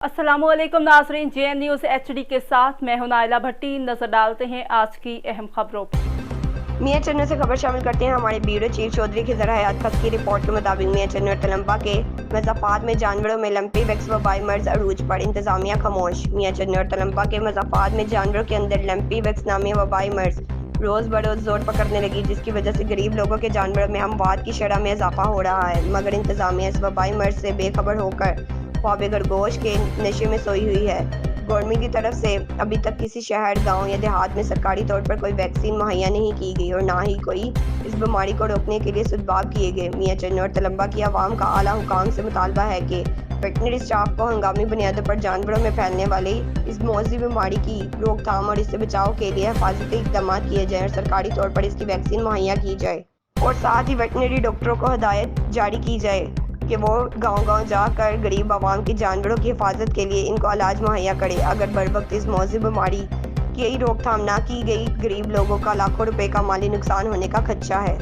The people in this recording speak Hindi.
अस्सलामुअलैकुम नाज़रीन, JN न्यूज़ HD के साथ मैं हूं नाइला भट्टी। नजर डालते हैं आज की अहम खबरों पर। मियां चन्नू से खबर शामिल करते हैं हमारे ब्यूरो चीफ चौधरी खिज़र हयात खत की रिपोर्ट के मुताबिक मियां चन्नू और तलम्बा के मज़ाफ़ात में जानवरों में लंपी वैक्स वबाई मर्ज अरूज पर इंतजामिया खामोश। मियां चन्नू और तलम्बा के मज़ाफ़ात में जानवरों के अंदर लंपी वैक्स नामी वबाई मर्ज रोज़ बरोज़ जोर पकड़ने लगी, जिसकी वजह से गरीब लोगों के जानवरों में अमवात की शरह में इजाफा हो रहा है। मगर इंतजामिया इस वबाई मर्ज से बेखबर होकर ख्वाब खरगोश के नशे में सोई हुई है। गवर्नमेंट की तरफ से अभी तक किसी शहर, गांव या देहात में सरकारी तौर पर कोई वैक्सीन मुहैया नहीं की गई और ना ही कोई इस बीमारी को रोकने के लिए सद्भाव किए गए। मियां चन्नू और तलम्बा की आवाम का आला हुकाम से मुतालबा है कि वेटनरी स्टाफ को हंगामी बुनियादों पर जानवरों में फैलने वाली इस मौजी बीमारी की रोकथाम और इससे बचाव के लिए हिफाजती इक़दाम किए जाएँ और सरकारी तौर पर इसकी वैक्सीन मुहैया की जाए। और साथ ही वेटनरी डॉक्टरों को हिदायत जारी की जाए कि वो गांव-गांव जाकर गरीब आवाम की जानवरों की हिफाजत के लिए इनको इलाज मुहैया करे। अगर बर वक्त इस मौजूद बीमारी की रोकथाम ना की गई, गरीब लोगों का लाखों रुपए का माली नुकसान होने का खदशा है।